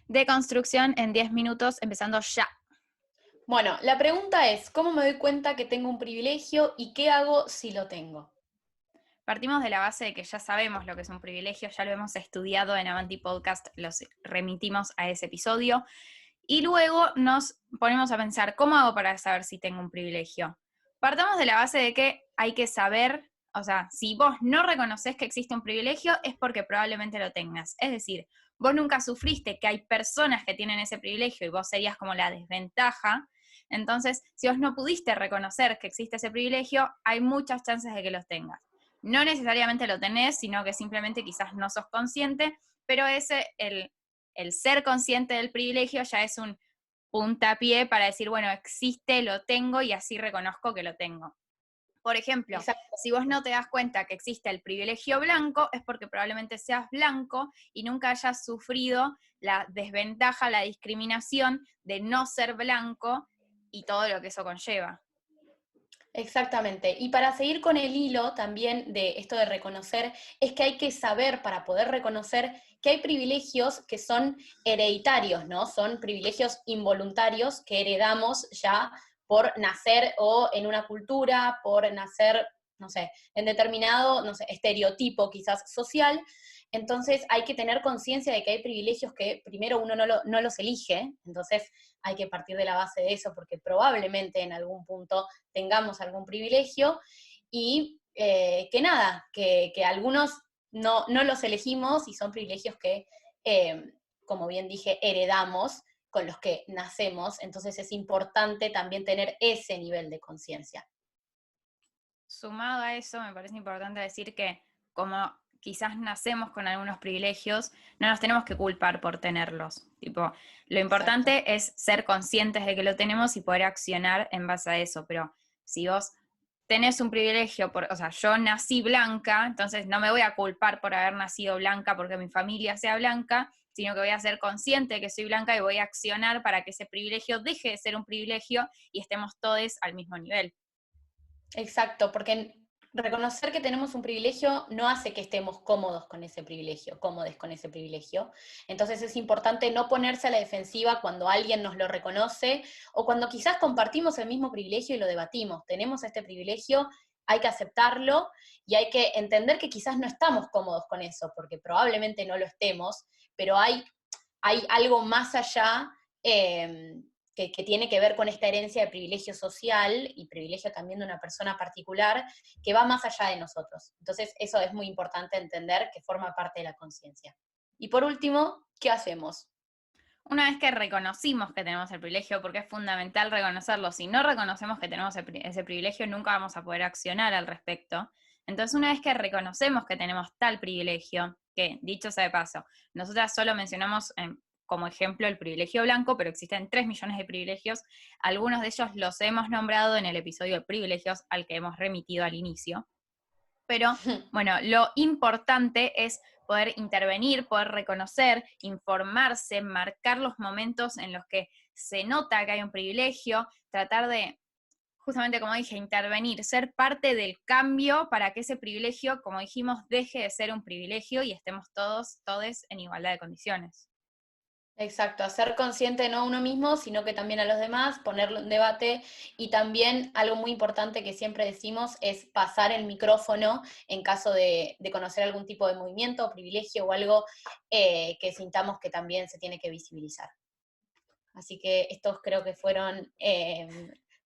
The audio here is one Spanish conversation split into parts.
Deconstrucción en 10 minutos, empezando ya. Bueno, la pregunta es, ¿cómo me doy cuenta que tengo un privilegio y qué hago si lo tengo? Partimos de la base de que ya sabemos lo que es un privilegio, ya lo hemos estudiado en Avanti Podcast, los remitimos a ese episodio, y luego nos ponemos a pensar, ¿cómo hago para saber si tengo un privilegio? Partamos de la base de que hay que saber, o sea, si vos no reconoces que existe un privilegio, es porque probablemente lo tengas. Es decir, vos nunca sufriste que hay personas que tienen ese privilegio y vos serías como la desventaja. Entonces, si vos no pudiste reconocer que existe ese privilegio, hay muchas chances de que los tengas. No necesariamente lo tenés, sino que simplemente quizás no sos consciente, pero el ser consciente del privilegio ya es un puntapié para decir, bueno, existe, lo tengo y así reconozco que lo tengo. Por ejemplo, Exacto. si vos no te das cuenta que existe el privilegio blanco, es porque probablemente seas blanco y nunca hayas sufrido la desventaja, la discriminación de no ser blanco y todo lo que eso conlleva. Exactamente. Y para seguir con el hilo también de esto de reconocer, es que hay que saber para poder reconocer que hay privilegios que son hereditarios, ¿no? Son privilegios involuntarios que heredamos ya por nacer o en una cultura, por nacer, no sé, en determinado, no sé, estereotipo quizás social. Entonces hay que tener conciencia de que hay privilegios que primero uno no los elige, entonces hay que partir de la base de eso, porque probablemente en algún punto tengamos algún privilegio y que nada, que algunos no los elegimos y son privilegios que, como bien dije, heredamos con los que nacemos, entonces es importante también tener ese nivel de conciencia. Sumado a eso, me parece importante decir que como quizás nacemos con algunos privilegios, no nos tenemos que culpar por tenerlos. Tipo, lo Exacto. importante es ser conscientes de que lo tenemos y poder accionar en base a eso. Pero si vos tenés un privilegio, o sea, yo nací blanca, entonces no me voy a culpar por haber nacido blanca porque mi familia sea blanca, sino que voy a ser consciente de que soy blanca y voy a accionar para que ese privilegio deje de ser un privilegio y estemos todos al mismo nivel. Exacto, porque reconocer que tenemos un privilegio no hace que estemos cómodos con ese privilegio, cómodes con ese privilegio. Entonces es importante no ponerse a la defensiva cuando alguien nos lo reconoce o cuando quizás compartimos el mismo privilegio y lo debatimos. Tenemos este privilegio, hay que aceptarlo y hay que entender que quizás no estamos cómodos con eso, porque probablemente no lo estemos, pero hay algo más allá. Que tiene que ver con esta herencia de privilegio social y privilegio también de una persona particular que va más allá de nosotros. Entonces, eso es muy importante entender que forma parte de la conciencia. Y por último, ¿qué hacemos? Una vez que reconocimos que tenemos el privilegio, porque es fundamental reconocerlo, si no reconocemos que tenemos ese privilegio, nunca vamos a poder accionar al respecto. Entonces, una vez que reconocemos que tenemos tal privilegio, que dicho sea de paso, nosotras solo mencionamos como ejemplo el privilegio blanco, pero existen 3 millones de privilegios, algunos de ellos los hemos nombrado en el episodio de privilegios al que hemos remitido al inicio. Pero bueno, lo importante es poder intervenir, poder reconocer, informarse, marcar los momentos en los que se nota que hay un privilegio, tratar de, justamente como dije, intervenir, ser parte del cambio para que ese privilegio, como dijimos, deje de ser un privilegio y estemos todos en igualdad de condiciones. Exacto, hacer consciente no a uno mismo, sino que también a los demás, ponerlo en debate y también algo muy importante que siempre decimos es pasar el micrófono en caso de conocer algún tipo de movimiento o privilegio o algo que sintamos que también se tiene que visibilizar. Así que estos creo que fueron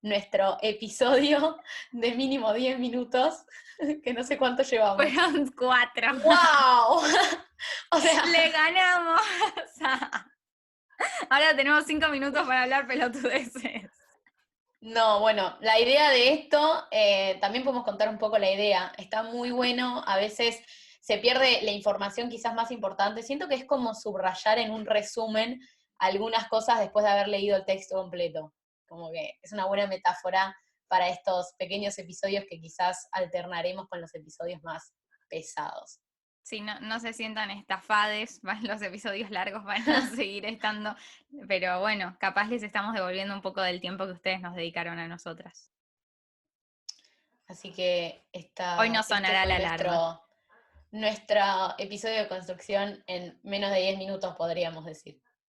nuestro episodio de mínimo 10 minutos, que no sé cuánto llevamos. Fueron 4. ¡Wow! O sea, ¡Le ganamos! Ahora tenemos 5 minutos para hablar pelotudeces. no, bueno, la idea de esto, también podemos contar un poco la idea. Está muy bueno, a veces se pierde la información quizás más importante. Siento que es como subrayar en un resumen algunas cosas después de haber leído el texto completo. Como que es una buena metáfora para estos pequeños episodios que quizás alternaremos con los episodios más pesados. Sí, no se sientan estafades, los episodios largos van a seguir estando, pero bueno, capaz les estamos devolviendo un poco del tiempo que ustedes nos dedicaron a nosotras. Así que Hoy no este sonará fue la alarma. nuestro episodio de construcción en menos de 10 minutos, podríamos decir.